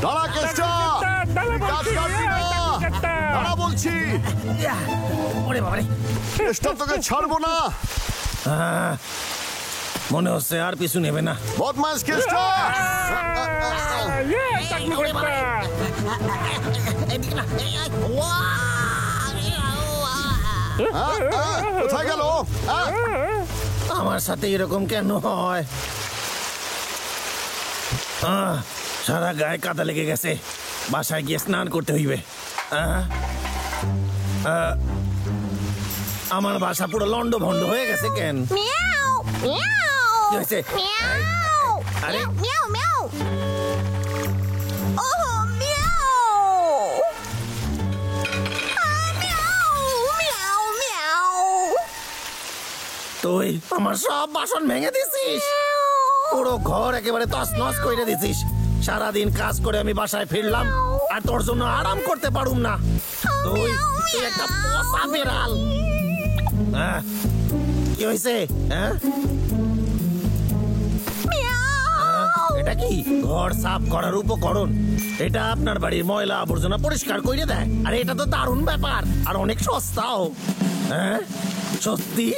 দাঁড়া কেষ্টা, কাজ করবি না, দাঁড়া বলছি। ওরে বাবারে, কেষ্টা তোকে ছাড়বো না। মনে হচ্ছে আর পিছু নেবে না। বদমাস কেষ্টা। কোথায় গেল? আমার সাথে এরকম কেন হয়? সারা গায়ে কাদা লেগে গেছে, বাসায় গিয়ে স্নান করতে হইবে। আমার বাসা পুরো লন্ড ভন্ড হয়ে গেছে কেন? কি হয়েছে? আরে তুই আমার সব বাসন ভেঙে দিছিস, পুরো ঘর একেবারে তছনছ করে দিছিস। সারাদিন কাজ করে আমি বাসায় ফিরলাম আর তোর জন্য আরাম করতে পারুম না। তুই একটা পোষা বিড়াল। কি হয়েছে? এটা কি ঘর সাফ করার উপকরণ? এটা আপনার বাড়ির ময়লা আবর্জনা পরিষ্কার করে দেয়। আর এটা তো দারুণ ব্যাপার, আর অনেক সস্তাও। সত্যি?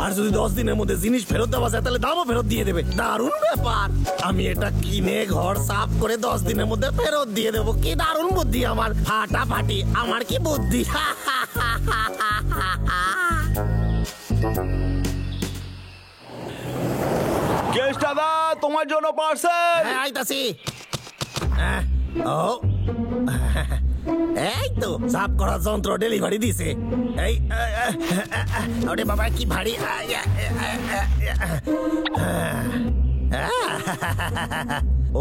আর যদি 10 দিনের মধ্যে জিনিস ফেরত দেওয়া যায় তাহলে দামও ফেরত দিয়ে দেবে। দারুণ ব্যাপার। আমি এটা কিনে ঘর সাফ করে 10 দিনের মধ্যে ফেরত দিয়ে দেবো। কি দারুণ বুদ্ধি আমার, ফাটাফাটি। আমার কি বুদ্ধি! কেষ্টাদা, তোমার জন্য পার্সেল। আইতাছি। ও এই তো সাফ করার যন্ত্র ডেলিভারি দিছে। এই ওরে বাবা কি ভারী!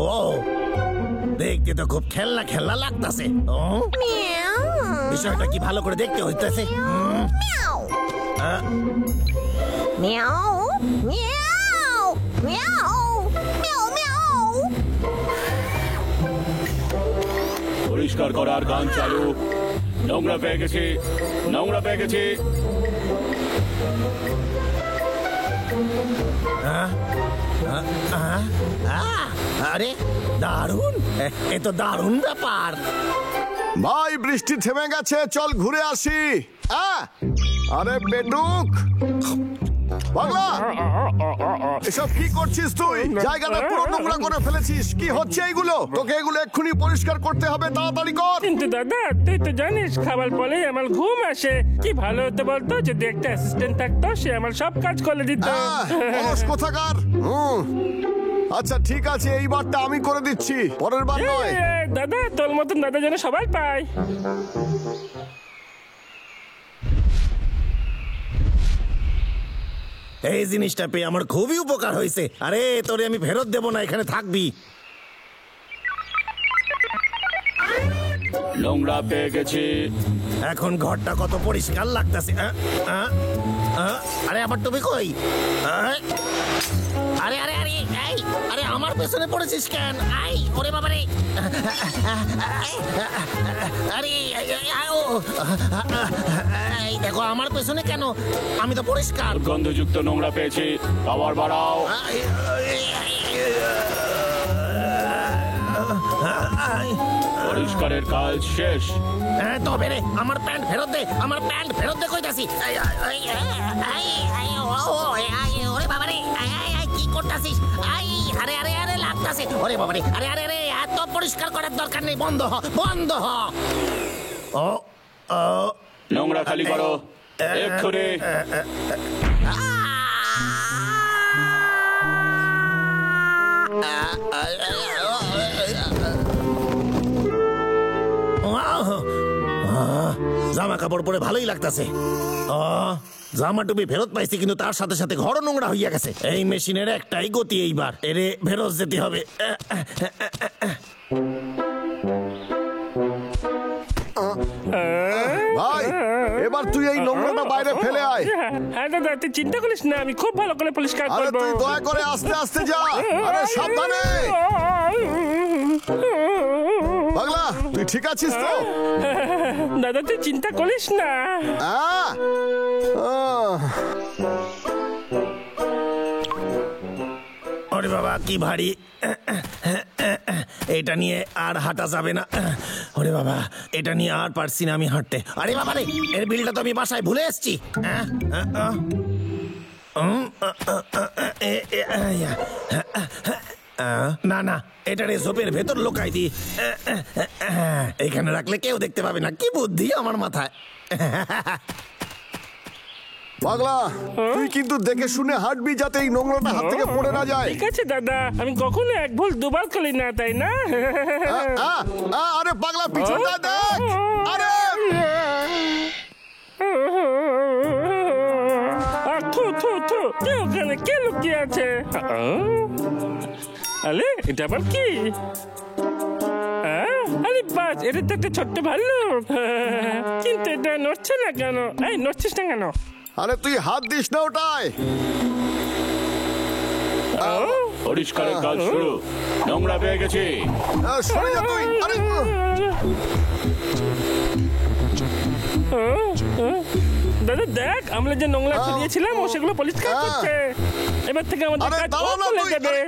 ও দেখতে তো খুব খেলনা খেলনা লাগতাছে। বিষয়টা কি ভালো করে দেখতে হইতেছে। পরিষ্কার করার গান চালু। নোংরা পেয়ে গেছি, নোংরা পেয়ে গেছি। আরে দারুণ, এ তো দারুণ ব্যাপার। ভাই বৃষ্টি থেমে গেছে, চল ঘুরে আসি। আরে পেটুক পাগলা, এসব কি করছিস তুই? জায়গাটা পুরো নোংরা করে ফেলেছিস। কি হচ্ছে এইগুলো? তোকে এগুলো এক্ষুনি পরিষ্কার করতে হবে, তাড়াতাড়ি কর। কিন্তু দাদা, তুই তো জানিস খাবার পরেই আমার ঘুম আসে। কি ভালো হতো বলতো যদি একটা অ্যাসিস্ট্যান্ট থাকতো, সে আমার সব কাজ করে দিত। অলস কোথাকার। আচ্ছা ঠিক আছে, এইবারটা আমি করে দিচ্ছি, পরের বার নয়। দাদা, তোর মতন দাদা যেন সবাই পায়। এই জিনিসটা পেয়ে আমার খুবই উপকার হয়েছে। আরে তোরে আমি ফেরত দেব না, এখানে থাকবি। নোংরা পেয়ে গেছি। এখন ঘরটা কত পরিষ্কার লাগতেছে। আরে আবার তুমি কই? আরে আরে আরে এই, আরে আমার পেছনে পড়েছিস কেন? আই ওরে বাবা রে! আরে এই দেখো আমার পেছনে কেন? আমি তো পরিষ্কার। গন্ধযুক্ত নোংরা পেয়েছি, পাওয়ার বাড়াও। পরিষ্কারের কাজ শেষ। তবে রে, আমার প্যান্ট ফেরত দে, আমার প্যান্ট ফেরত দে কইতাছি। ওরে বাবা রে, কি করতাছিস? আরে আরে আরে লাগতাছে। ওরে বাবা রে, আরে আরে আরে, এত পরিষ্কার করার দরকার নেই, বন্ধ হ, বন্ধ হ। নোংরা খালি করো এক্ষুনি। জামা কাপড় পরে ভালোই লাগতেছে। জামা টুপি ফেরত পাইছি, কিন্তু তার সাথে সাথে ঘরও নোংরা হইয়া গেছে। এই মেশিনের একটাই গতি, এইবার এরে ফেরত যেতে হবে। ভাই এবার তুই এই নোংরাটা বাইরে ফেলে আয়। হ্যাঁ দাদা, তুই চিন্তা করিস না, আমি খুব ভালো করে পরিষ্কার আরে করব। তুই দয়া করে আস্তে আস্তে যা। আরে সাবধানে। পাগলা, তুই ঠিক আছিস তো? দাদা তুই চিন্তা করিস না। ওরে বাবা কি ভারী! এটা নিয়ে আর হাঁটা যাবে না। ওরে বাবা, এটা নিয়ে আর পারছি না আমি হাঁটতে। আরে বাবা রে, এর বিলটা তো আমি বাসায় ভুলে এসেছি। না না, এটা রে ঝোপের ভেতর লোকাই দি। এখানে রাখলে কেউ দেখতে পাবে না। কি বুদ্ধি আমার মাথায়। পাগলা, তুই কিন্তু দেখে শুনে হাঁটবি যাতে এই নোংরাটা হাত থেকে পড়ে না যায়। ঠিক আছে দাদা, আমি কখনো এক ভুল দুবার করি না, তাই না? আরে পাগলা, পিছনটা দেখ। আরে থু থু থু, কে ওখানে, কে লুকিয়ে আছে? আরে এটা আবার কি? আরে বাস, এটা তো একটা ছোট্ট ভাল্লুক। কিন্তু এটা নড়ছে না কেন? এই নড়ছিস না কেন? আরে তুই হাত দিস না ওটায়। পরিষ্কারের কাজ শুরু। নোংরা পেয়ে গেছি। সরে যা তুই। আরে দাদা দেখ, আমরা যে নোংরা ফেলিয়েছিলাম ও সেগুলো পরিষ্কার করছে। এবার থেকে আমাদের আরে কাজ ও দাঁড়াও না করে তুই। দেবে।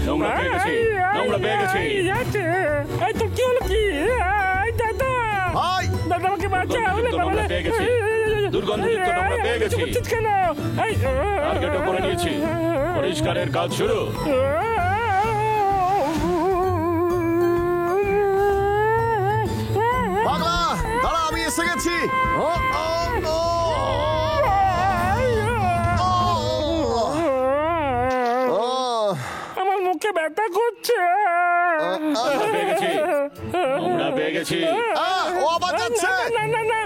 নোংরা পেয়ে গেছি, নোংরা পেয়ে গেছি। এই তো কি হলো কি? এই দাদা, ভাই, দাদা আমাকে বাঁচাও। দুর্গন্ধযুক্ত নোংরা পেয়ে গেছি। দুর্গন্ধযুক্ত নোংরা পেয়ে গেছি। করছিস কেন? টার্গেটও করে নিয়েছি। পরিষ্কারের কাজ শুরু। পাগলা, দাঁড়া, আমি এসে গেছি। আমার মুখে ব্যথা করছে। নোংরা পেয়ে গেছি, নোংরা পেয়ে গেছি। ও আবার যাচ্ছে। না না না,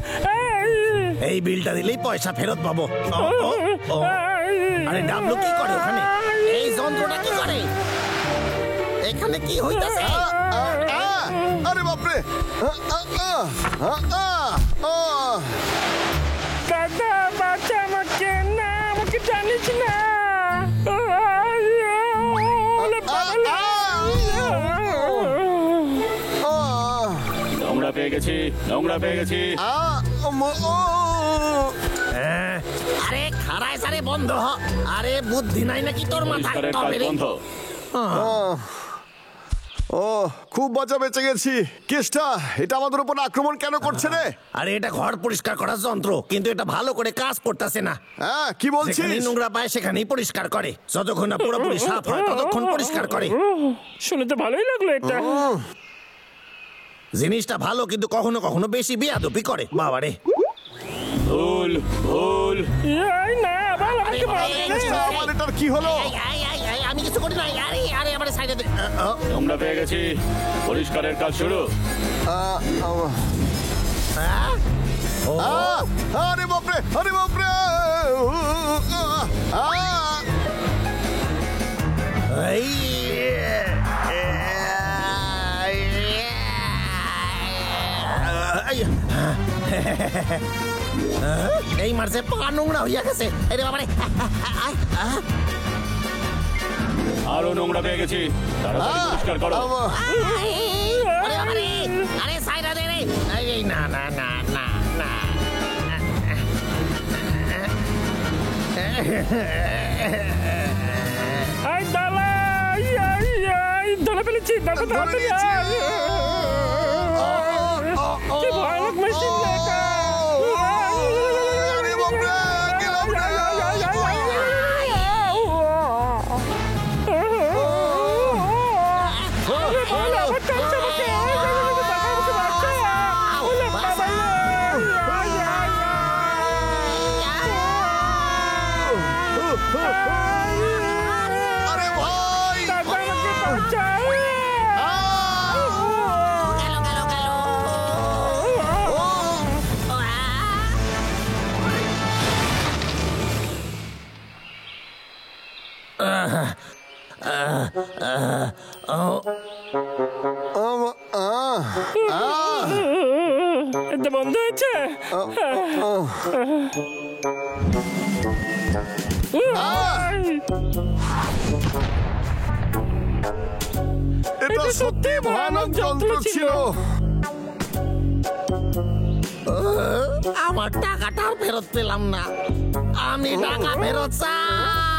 এই বিলটা দিলেই পয়সা ফেরত পাবো। আরে ডাবলু কি করে ওখানে? এই যন্ত্রটা কি করে? এখানে কি হইতাছে? আরে বাপরে। দাদা বাচ্চা আমাকে, না আমাকে জানিস না। নোংরা পেয়ে গেছি, নোংরা পেয়ে গেছি। আরে খারায় সারে বন্ধ হ। আরে বুদ্ধি নাই নাকি তোর মাথায়? পরিষ্কারের কাজ বন্ধ। ও, খুব মজা বেঁচে গেছি। কেসটা এটা আমাদের উপর আক্রমণ কেন করছে রে? আরে এটা ঘর পরিষ্কার করার যন্ত্র, কিন্তু এটা ভালো করে কাজ করতেছে না। হ্যাঁ, কি বলছিস? যেখানেই নোংরা পায় সেখানেই পরিষ্কার করে। যতক্ষণ না পুরোপুরি সাফ হয় ততক্ষণ পরিষ্কার করে। শুনে তো ভালোই লাগলো এটা। জিনিসটা ভালো, কিন্তু কখনো কখনো বেশি বেয়াদবি করে। বাবারে, ভুল, ভুল। এই না, আবার আমাকে কেসটা আমার এটার কি হলো? আমি কিছু করি নাই। আরে আরে আমার সাইডে নোংরা পেয়ে গেছি। পরিষ্কারের কাজ শুরু। আরে বাপরে, আরে বাপরে। এই মারছে, পা নোংরা হইয়া গেছে। আরে বাবারে, আরো নোংরা পেয়ে গেছি। তাড়াতাড়ি পরিষ্কার করো। আরে বাবারে, আরে সাইডা দে রে। এই না না না না না। এই দালা, ধরে ফেলেছি। দাদা তাড়াতাড়ি আয়। কি ভয়ানক মেশিন এটা। আরে বাপরে, গেলাম রে। আরে ভাই, এটা বন্ধ হয়েছে। এটা সত্যি ভয়ানক যন্ত্র ছিল। আমার টাকাটাও ফেরত পেলাম না। আমি টাকা ফেরত চাই।